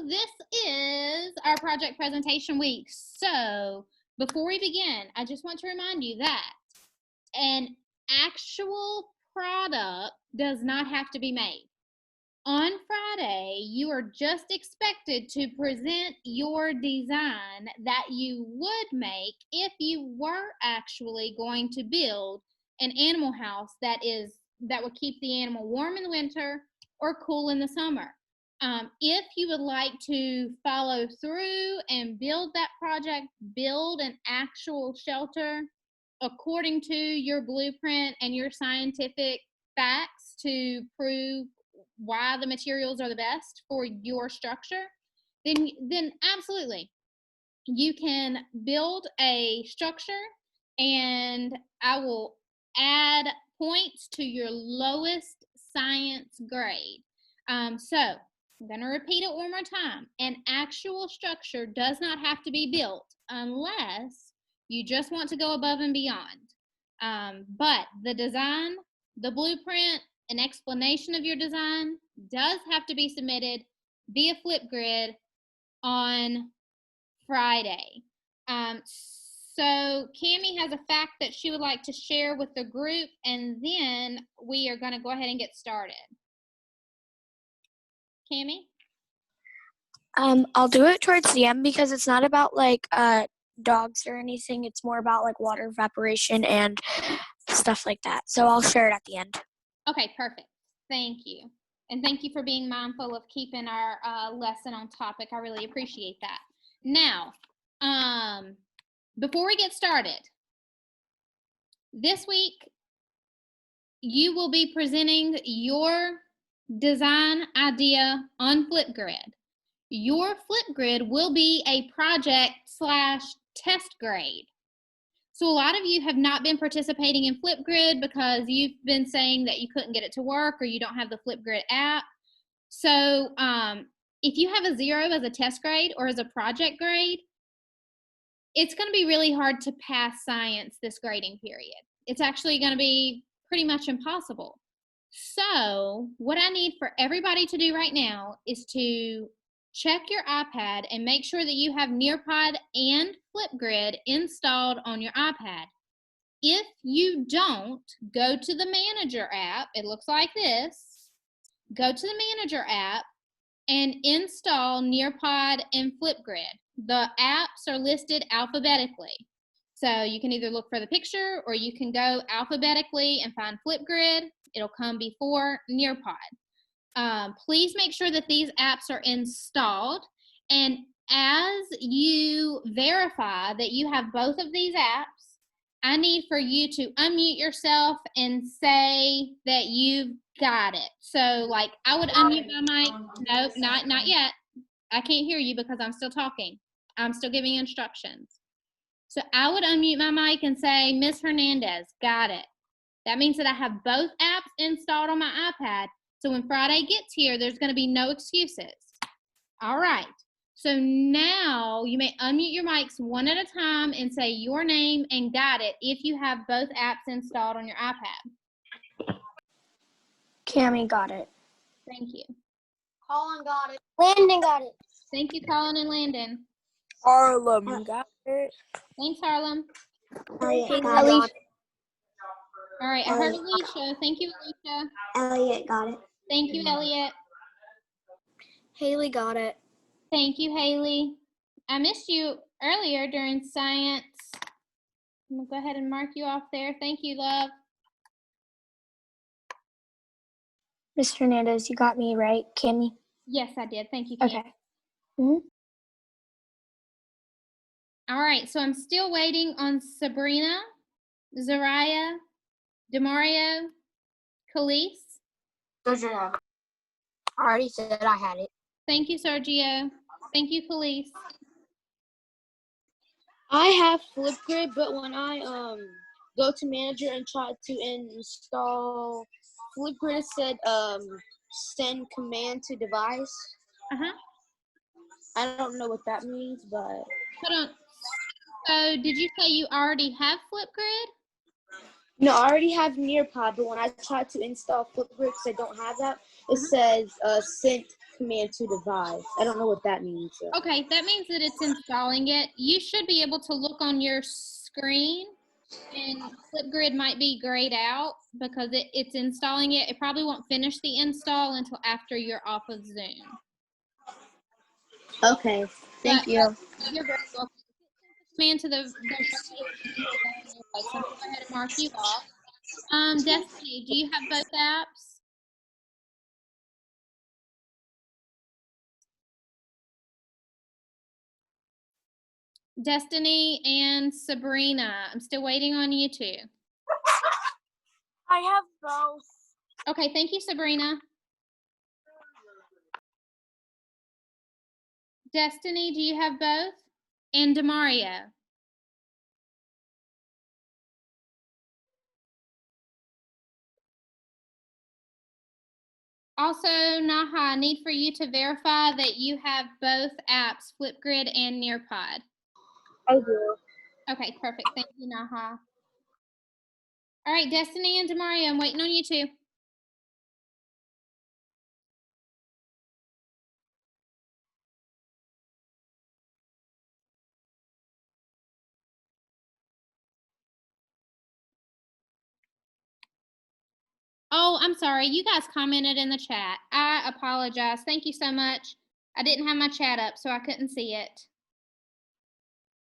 this is our project presentation week. So before we begin, I just want to remind you that an actual product does not have to be made. On Friday, you are just expected to present your design that you would make if you were actually going to build an animal house that would keep the animal warm in the winter or cool in the summer. If you would like to follow through and build that project, build an actual shelter according to your blueprint and your scientific facts to prove why the materials are the best for your structure, then absolutely you can build a structure and I will add points to your lowest science grade. So I'm going to repeat it one more time. An actual structure does not have to be built unless you just want to go above and beyond. But the design, the blueprint, an explanation of your design does have to be submitted via Flipgrid on Friday. So Cammie has a fact that she would like to share with the group, and then we are going to go ahead and get started. Cammie? I'll do it towards the end because it's not about like dogs or anything. It's more about like water evaporation and stuff like that. So I'll share it at the end. Okay, perfect. Thank you. And thank you for being mindful of keeping our lesson on topic. I really appreciate that. Now, before we get started, this week you will be presenting your design idea on Flipgrid. Your Flipgrid will be a project/test grade. So a lot of you have not been participating in Flipgrid because you've been saying that you couldn't get it to work or you don't have the Flipgrid app. So if you have a 0 as a test grade or as a project grade, it's going to be really hard to pass science this grading period. It's actually going to be pretty much impossible. So what I need for everybody to do right now is to check your iPad and make sure that you have Nearpod and Flipgrid installed on your iPad. If you don't, go to the Manager app. It looks like this. Go to the Manager app and install Nearpod and Flipgrid. The apps are listed alphabetically. So you can either look for the picture or you can go alphabetically and find Flipgrid. It'll come before Nearpod. Please make sure that these apps are installed. And as you verify that you have both of these apps, I need for you to unmute yourself and say that you've got it. So like I would unmute my mic. Nope, not yet. I can't hear you because I'm still talking. I'm still giving instructions. So I would unmute my mic and say, Ms. Hernandez, got it. That means that I have both apps installed on my iPad. So when Friday gets here, there's going to be no excuses. All right. So now you may unmute your mics one at a time and say your name and got it if you have both apps installed on your iPad. Cammie got it. Thank you. Colin got it. Landon got it. Thank you, Colin and Landon. Harlem got it. Thanks, Harlem. Elliot got it. All right, I heard Alicia. Thank you, Alicia. Elliot got it. Thank you, Elliot. Haley got it. Thank you, Haley. I missed you earlier during science. I'm going to go ahead and mark you off there. Thank you, love. Ms. Hernandez, you got me right, Cammie? Yes, I did. Thank you, Cammie. Okay. Mm-hmm. All right, so I'm still waiting on Sabrina, Zariah, Demario, Khalees. I already said I had it. Thank you, Sergio. Thank you, Khalees. I have Flipgrid, but when I go to Manager and try to install Flipgrid, it said send command to device. I don't know what that means, but Hold on. So did you say you already have Flipgrid? no, I already have Nearpod, but when I try to install Flipgrid because I don't have that, it says send command to device. I don't know what that means. So. Okay, that means that it's installing it. You should be able to look on your screen, and Flipgrid might be grayed out because it's installing it. It probably won't finish the install until after you're off of Zoom. Okay, thank But you. you're very welcome. Command to the so go ahead and mark you off. Destiny, do you have both apps? Destiny and Sabrina, I'm still waiting on you two. I have both. Okay, thank you, Sabrina. Destiny, do you have both? And Demario. Also, Naha, I need for you to verify that you have both apps, Flipgrid and Nearpod. I do. Okay, perfect. Thank you, Naha. All right, Destiny and Demario, I'm waiting on you two. Oh, I'm sorry. You guys commented in the chat. I apologize. Thank you so much. I didn't have my chat up, so I couldn't see it.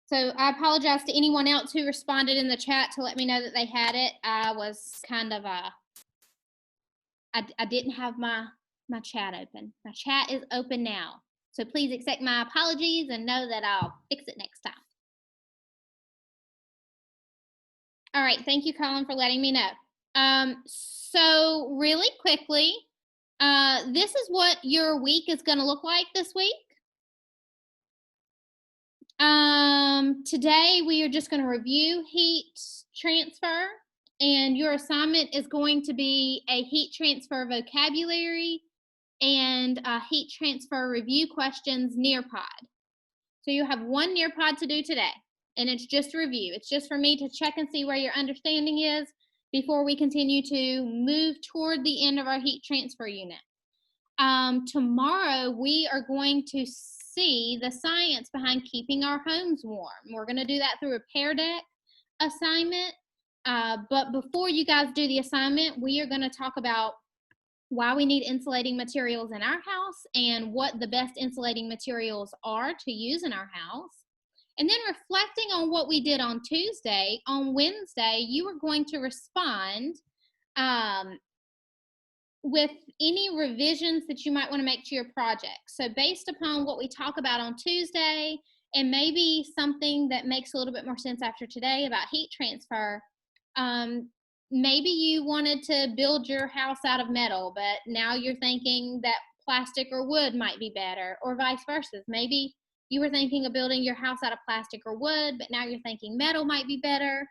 So I apologize to anyone else who responded in the chat to let me know that they had it. I was kind of I didn't have my chat open. My chat is open now. So please accept my apologies and know that I'll fix it next time. All right, thank you, Colin, for letting me know. So really quickly, this is what your week is going to look like this week. Today we are just going to review heat transfer, and your assignment is going to be a heat transfer vocabulary and heat transfer review questions Nearpod. So you have one Nearpod to do today, and it's just review. It's just for me to check and see where your understanding is before we continue to move toward the end of our heat transfer unit. Tomorrow we are going to see the science behind keeping our homes warm. We're going to do that through a Pear Deck assignment. But before you guys do the assignment, we are going to talk about why we need insulating materials in our house and what the best insulating materials are to use in our house. And then reflecting on what we did on Tuesday, on Wednesday, you are going to respond with any revisions that you might want to make to your project. So based upon what we talk about on Tuesday and maybe something that makes a little bit more sense after today about heat transfer, maybe you wanted to build your house out of metal, but now you're thinking that plastic or wood might be better, or vice versa. Maybe you were thinking of building your house out of plastic or wood, but now you're thinking metal might be better.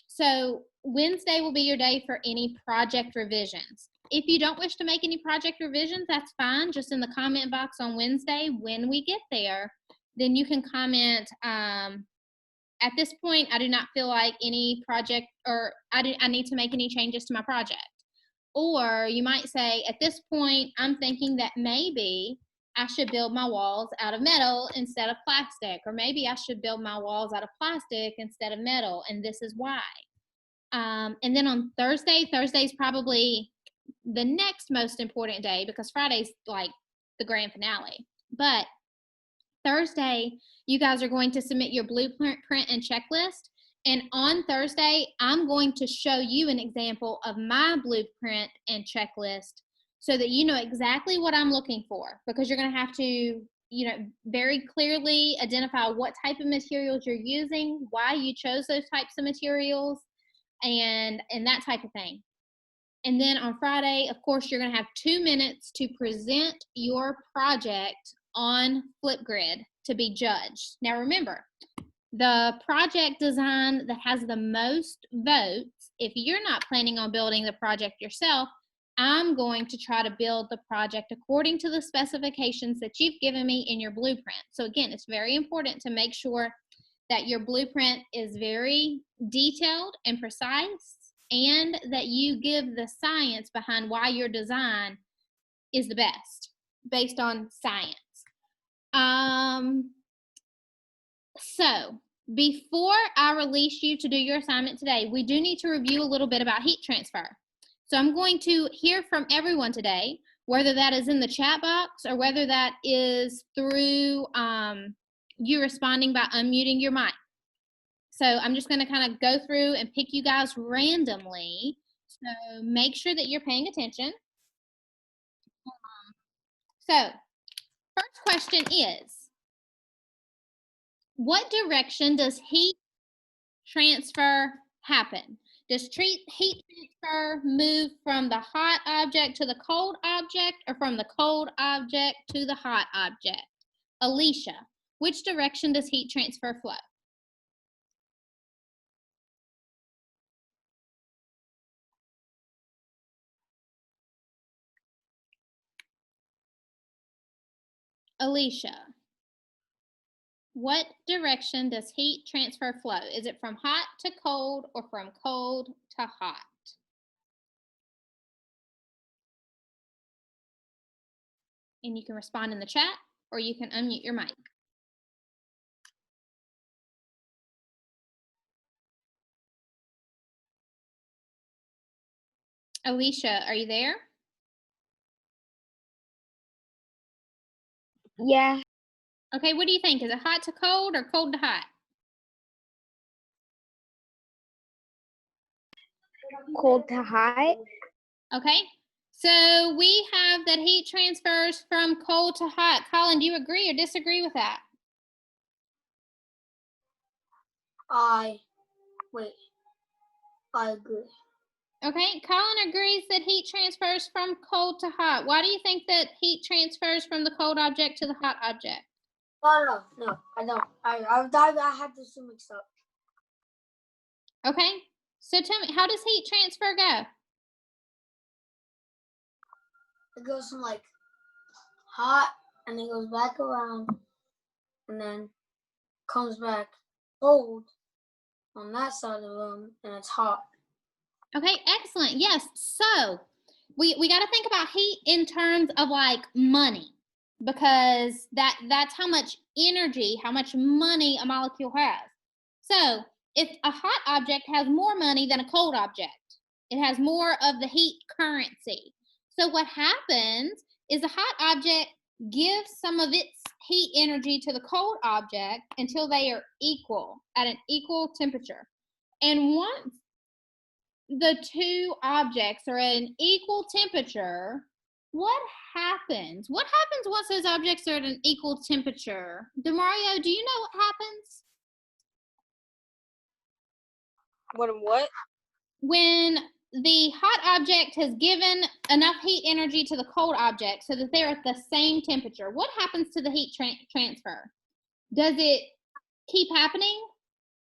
So Wednesday will be your day for any project revisions. If you don't wish to make any project revisions, that's fine. Just in the comment box on Wednesday, when we get there, then you can comment. At this point, I do not feel like any project, or I need to make any changes to my project. Or you might say, at this point, I'm thinking that maybe I should build my walls out of metal instead of plastic, or maybe I should build my walls out of plastic instead of metal, and this is why. And then on Thursday's probably the next most important day because Friday's like the grand finale. But Thursday, you guys are going to submit your blueprint and checklist. And on Thursday, I'm going to show you an example of my blueprint and checklist so that you know exactly what I'm looking for, because you're going to have to, very clearly identify what type of materials you're using, why you chose those types of materials, and that type of thing. And then on Friday, of course, you're going to have 2 minutes to present your project on Flipgrid to be judged. Now remember, the project design that has the most votes, if you're not planning on building the project yourself, I'm going to try to build the project according to the specifications that you've given me in your blueprint. So again, it's very important to make sure that your blueprint is very detailed and precise, and that you give the science behind why your design is the best based on science. So before I release you to do your assignment today, we do need to review a little bit about heat transfer. So I'm going to hear from everyone today, whether that is in the chat box or whether that is through you responding by unmuting your mic. So I'm just going to kind of go through and pick you guys randomly. So make sure that you're paying attention. So first question is, what direction does heat transfer happen? Does heat transfer move from the hot object to the cold object or from the cold object to the hot object? Alicia, which direction does heat transfer flow? Alicia, what direction does heat transfer flow? Is it from hot to cold or from cold to hot? And you can respond in the chat or you can unmute your mic. Alicia, are you there? Yeah. Okay, what do you think? Is it hot to cold or cold to hot? Cold to hot. Okay, so we have that heat transfers from cold to hot. Colin, do you agree or disagree with that? I agree. Okay, Colin agrees that heat transfers from cold to hot. Why do you think that heat transfers from the cold object to the hot object? No, I don't. I had this mixed up. Okay, so tell me, how does heat transfer go? It goes from like hot and then goes back around and then comes back cold on that side of the room and it's hot. Okay, excellent. Yes, so we got to think about heat in terms of like money, because that's how much energy, how much money a molecule has. So if a hot object has more money than a cold object, it has more of the heat currency. So what happens is the hot object gives some of its heat energy to the cold object until they are equal, at an equal temperature. And once the two objects are at an equal temperature, what happens? What happens once those objects are at an equal temperature? Demario, do you know what happens? What? When the hot object has given enough heat energy to the cold object so that they're at the same temperature, what happens to the heat transfer? Does it keep happening?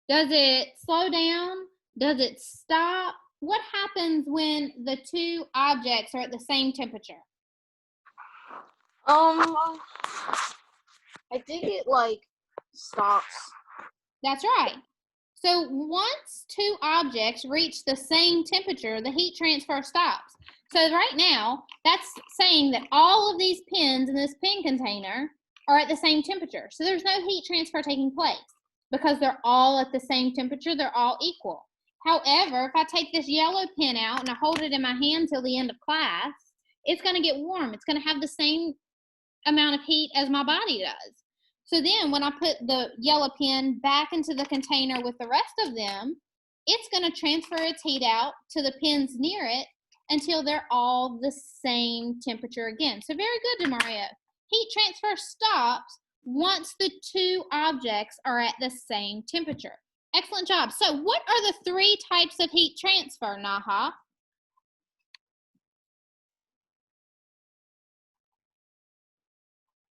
Does it slow down? Does it stop? What happens when the two objects are at the same temperature? I think it like stops. That's right. So once two objects reach the same temperature, the heat transfer stops. So right now, that's saying that all of these pins in this pin container are at the same temperature. So there's no heat transfer taking place because they're all at the same temperature, they're all equal. However, if I take this yellow pin out and I hold it in my hand till the end of class, it's going to get warm. It's going to have the same amount of heat as my body does. So then when I put the yellow pin back into the container with the rest of them, it's going to transfer its heat out to the pins near it until they're all the same temperature again. So very good, Demario. Heat transfer stops once the two objects are at the same temperature. Excellent job. So what are the three types of heat transfer, Naha?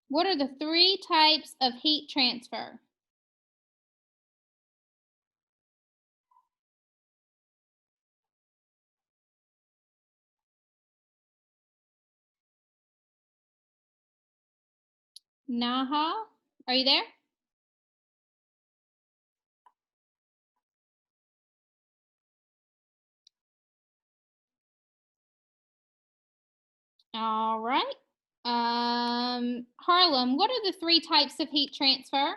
What are the three types of heat transfer? Naha, are you there? All right. Harlem, what are the 3 types of heat transfer?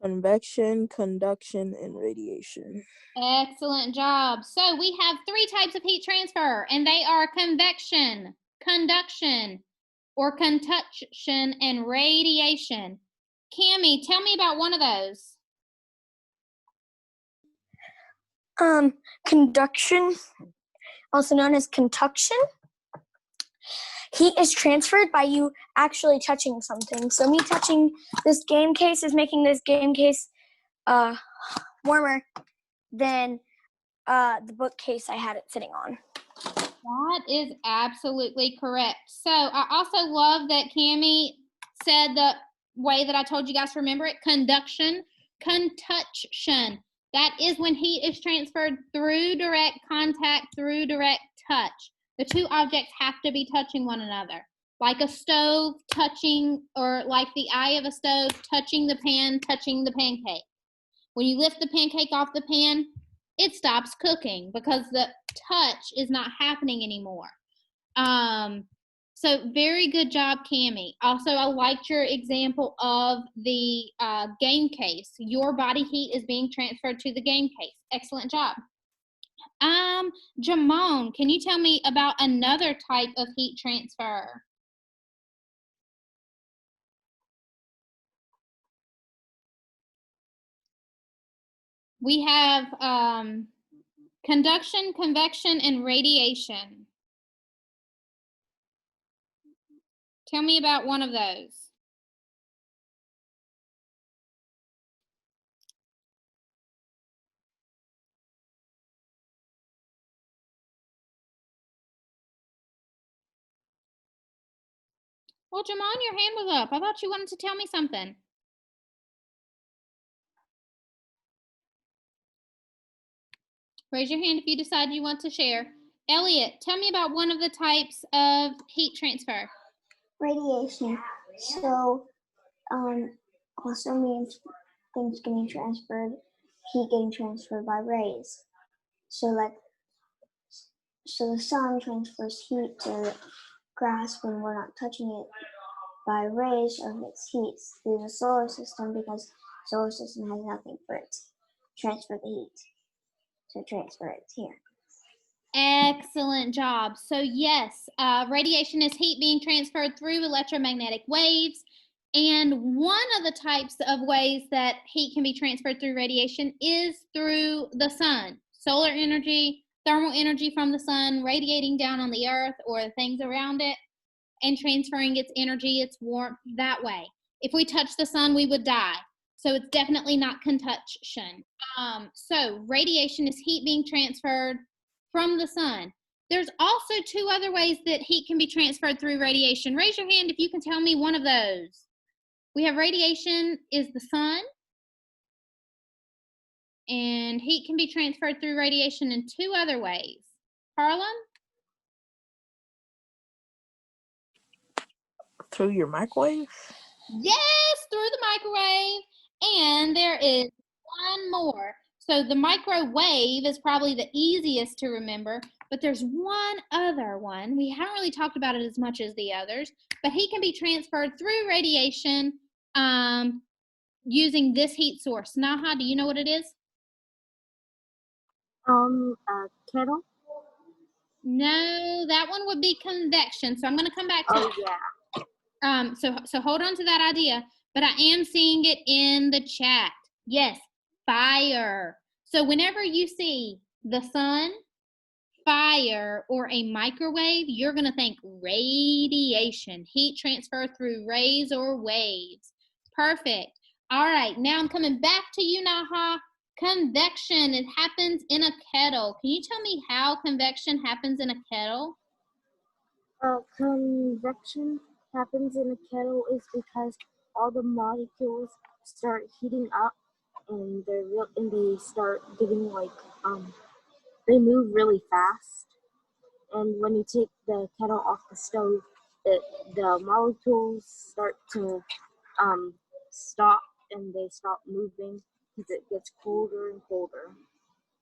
Convection, conduction, and radiation. Excellent job. So we have 3 types of heat transfer, and they are convection, conduction, or conduction, and radiation. Cammie, tell me about one of those. Conduction, also known as conduction. Heat is transferred by you actually touching something. So me touching this game case is making this game case warmer than the bookcase I had it sitting on. That is absolutely correct. So I also love that Cammie said the way that I told you guys to remember it, conduction, conduction. That is when heat is transferred through direct contact, through direct touch. The 2 objects have to be touching one another, like a stove touching, or like the eye of a stove touching the pan, touching the pancake. When you lift the pancake off the pan, it stops cooking because the touch is not happening anymore. So very good job, Cammie. Also, I liked your example of the game case. Your body heat is being transferred to the game case. Excellent job. Jamon, can you tell me about another type of heat transfer? We have conduction, convection, and radiation. Tell me about one of those. Well, Jamon, your hand was up. I thought you wanted to tell me something. Raise your hand if you decide you want to share. Elliot, tell me about one of the types of heat transfer. Radiation. So, also means things getting transferred, heat getting transferred by rays. So the sun transfers heat to grass when we're not touching it by rays of its heat through the solar system, because the solar system has nothing for it to transfer the heat. So transfer it here. Excellent job. So yes, radiation is heat being transferred through electromagnetic waves. And one of the types of ways that heat can be transferred through radiation is through the sun. Solar energy, thermal energy from the sun radiating down on the earth or the things around it and transferring its energy, its warmth that way. If we touch the sun, we would die. So it's definitely not conduction. So radiation is heat being transferred from the sun. There's also 2 other ways that heat can be transferred through radiation. Raise your hand if you can tell me one of those. We have radiation is the sun, and heat can be transferred through radiation in 2 other ways. Harlem? Through your microwave? Yes, through the microwave. And there is one more. So the microwave is probably the easiest to remember, but there's one other one. We haven't really talked about it as much as the others, but heat can be transferred through radiation using this heat source. Naha, do you know what it is? Kettle. No, that one would be convection. So I'm going to come back to it. Yeah. So hold on to that idea, but I am seeing it in the chat. Yes, fire. So whenever you see the sun, fire, or a microwave, you're going to think radiation, heat transfer through rays or waves. Perfect. All right, now I'm coming back to you, Naha. Convection, it happens in a kettle. Can you tell me how convection happens in a kettle? Convection happens in a kettle is because all the molecules start heating up, and they start getting they move really fast. And when you take the kettle off the stove, the molecules start to stop, and they stop moving because it gets colder and colder.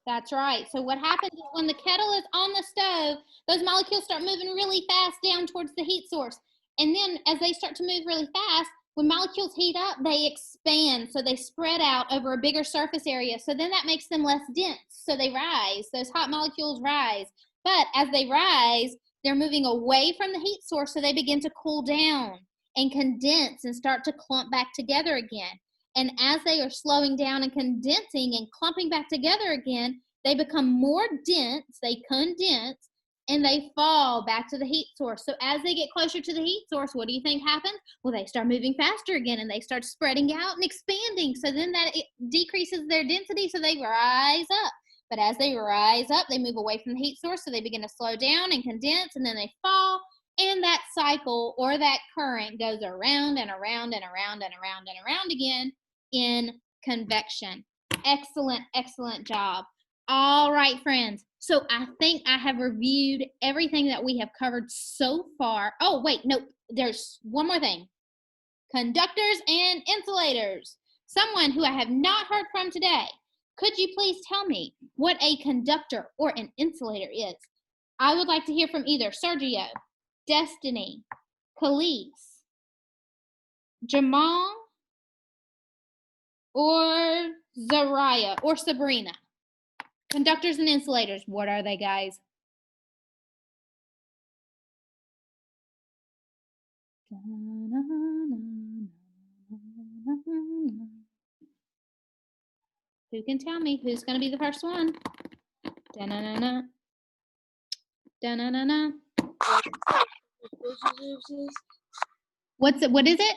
That's right. So what happens is when the kettle is on the stove, those molecules start moving really fast down towards the heat source. And then as they start to move really fast, when molecules heat up, they expand. So they spread out over a bigger surface area. So then that makes them less dense. So they rise. Those hot molecules rise. But as they rise, they're moving away from the heat source. So they begin to cool down and condense and start to clump back together again. And as they are slowing down and condensing and clumping back together again, they become more dense, they condense, and they fall back to the heat source. So as they get closer to the heat source, what do you think happens? Well, they start moving faster again, and they start spreading out and expanding. So then that it decreases their density, so they rise up. But as they rise up, they move away from the heat source, so they begin to slow down and condense, and then they fall. And that cycle or that current goes around and around and around and around and around again in convection. Excellent, excellent job. All right, friends. So I think I have reviewed everything that we have covered so far. Oh, wait, nope. There's one more thing. Conductors and insulators. Someone who I have not heard from today. Could you please tell me what a conductor or an insulator is? I would like to hear from either Sergio, Destiny, Khalees, Jamal, or Zariah, or Sabrina. Conductors and insulators, what are they, guys? Who can tell me? Who's going to be the first one? Da-na-na-na. Da-na-na-na. What's it? What is it?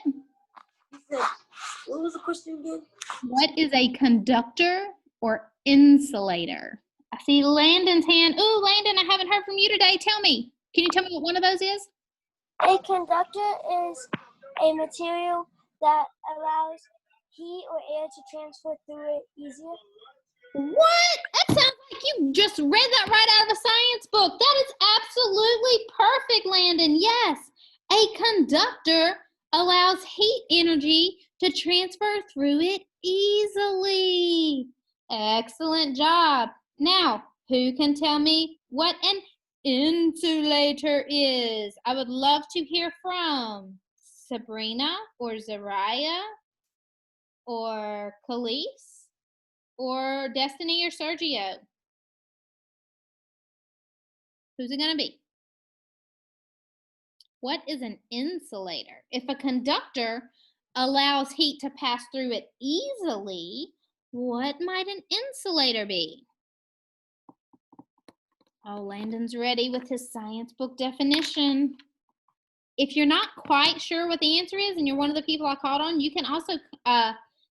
What was the question again? What is a conductor or insulator? I see Landon's hand. Ooh, Landon, I haven't heard from you today. Tell me. Can you tell me what one of those is? A conductor is a material that allows heat or air to transfer through it easier. What? That sounds like you just read that right out of a science book. That is absolutely perfect, Landon. Yes. A conductor allows heat energy to transfer through it easily. Excellent job. Now, who can tell me what an insulator is? I would love to hear from Sabrina or Zariah or Khalees or Destiny or Sergio. Who's it going to be? What is an insulator? If a conductor allows heat to pass through it easily, what might an insulator be? Oh, Landon's ready with his science book definition. If you're not quite sure what the answer is and you're one of the people I called on, you can also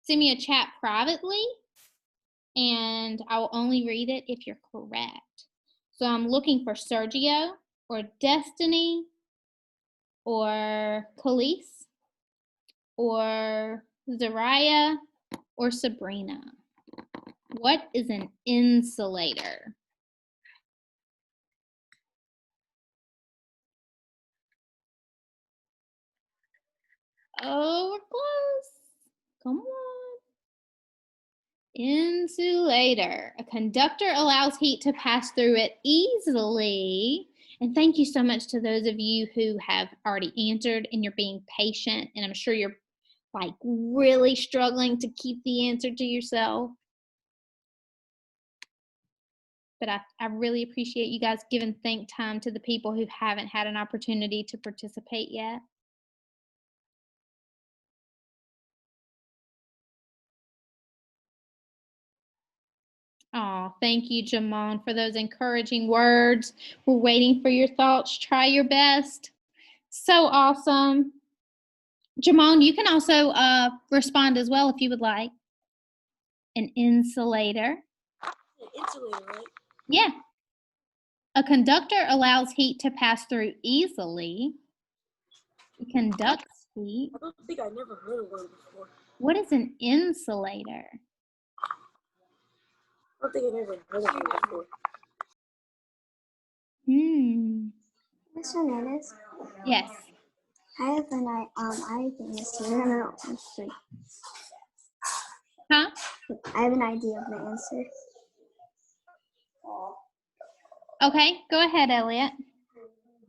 send me a chat privately, and I will only read it if you're correct. So I'm looking for Sergio or Destiny or Khalees or Zariah or Sabrina. What is an insulator? Oh, we're close. Come on. Insulator. A conductor allows heat to pass through it easily. And thank you so much to those of you who have already answered and you're being patient. And I'm sure you're like really struggling to keep the answer to yourself. But I really appreciate you guys giving think time to the people who haven't had an opportunity to participate yet. Oh, thank you, Jamon, for those encouraging words. We're waiting for your thoughts. Try your best. So awesome. Jamon, you can also respond as well if you would like. An insulator. An insulator, right? Yeah. A conductor allows heat to pass through easily. It conducts heat. I don't think I never heard of one before. What is an insulator? I don't think I never heard of one before. Mr. Hernandez, Yes. I have an answer. No, let's see. Huh? I have an idea of the answer. Okay, go ahead, Elliot.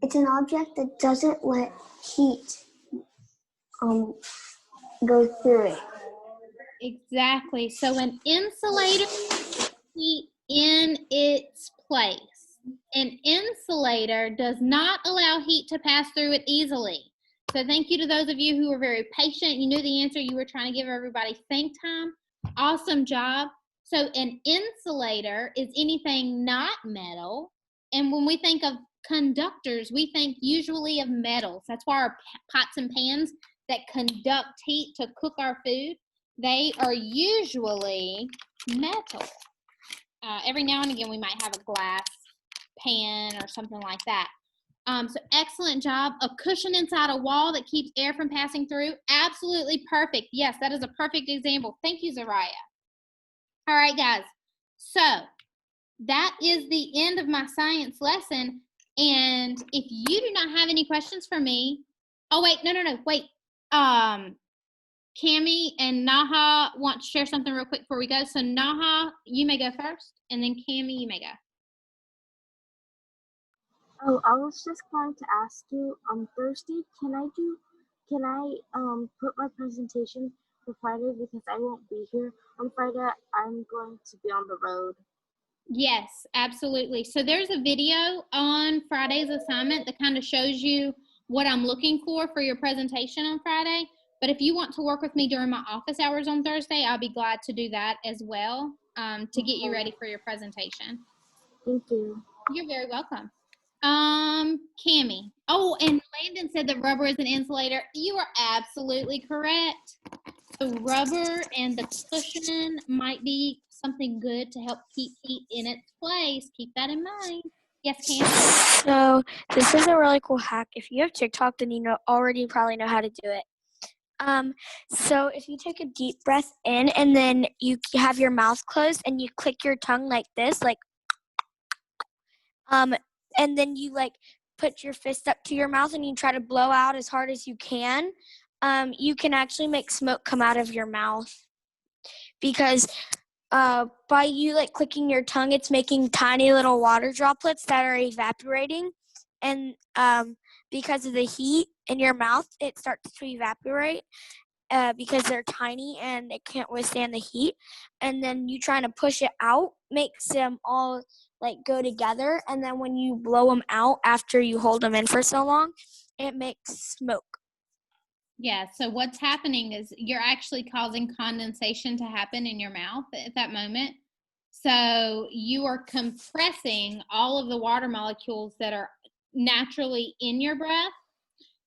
It's an object that doesn't let heat go through it. Exactly. So an insulator heat in its place. An insulator does not allow heat to pass through it easily. So thank you to those of you who were very patient. You knew the answer. You were trying to give everybody think time. Awesome job. So an insulator is anything not metal. And when we think of conductors, we think usually of metals. That's why our pots and pans that conduct heat to cook our food, they are usually metal. Every now and again, we might have a glass pan or something like that. So excellent job. A cushion inside a wall that keeps air from passing through. Absolutely perfect. Yes, that is a perfect example. Thank you, Zariah. All right, guys. So that is the end of my science lesson. And if you do not have any questions for me, oh wait, no, wait. Cami and Naha want to share something real quick before we go. So Naha, you may go first, and then Cami, you may go. Oh, I was just going to ask you, on Thursday, can I put my presentation for Friday because I won't be here on Friday. I'm going to be on the road. Yes, absolutely. So there's a video on Friday's assignment that kind of shows you what I'm looking for your presentation on Friday. But if you want to work with me during my office hours on Thursday, I'll be glad to do that as well, to get you ready for your presentation. Thank you. You're very welcome. Cami. Oh, and Landon said that rubber is an insulator. You are absolutely correct. So rubber and the cushion might be something good to help keep heat in its place. Keep that in mind. Yes, Cam? So this is a really cool hack. If you have TikTok, then you already probably know how to do it. So if you take a deep breath in and then you have your mouth closed and you click your tongue like this, and then you put your fist up to your mouth and you try to blow out as hard as you can, you can actually make smoke come out of your mouth. Because by you clicking your tongue, it's making tiny little water droplets that are evaporating, and because of the heat in your mouth, it starts to evaporate because they're tiny and it can't withstand the heat. And then you trying to push it out makes them all go together, and then when you blow them out after you hold them in for so long, it makes smoke. Yeah, so what's happening is you're actually causing condensation to happen in your mouth at that moment. So you are compressing all of the water molecules that are naturally in your breath.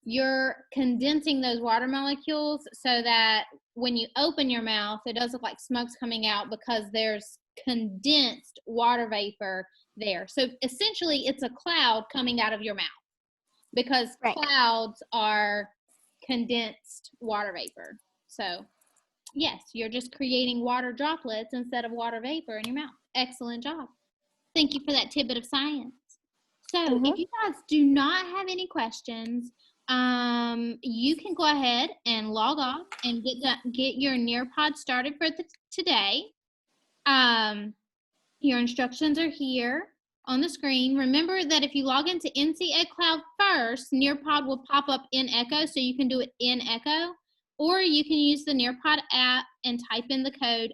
You're condensing those water molecules so that when you open your mouth, it does look like smoke's coming out because there's condensed water vapor there. So essentially, it's a cloud coming out of your mouth because clouds are condensed water vapor. So yes, you're just creating water droplets instead of water vapor in your mouth. Excellent job. Thank you for that tidbit of science. So if you guys do not have any questions, you can go ahead and log off and get your Nearpod started for today. Your instructions are here on the screen. Remember that if you log into NC Ed Cloud first, Nearpod will pop up in Echo, so you can do it in Echo, or you can use the Nearpod app and type in the code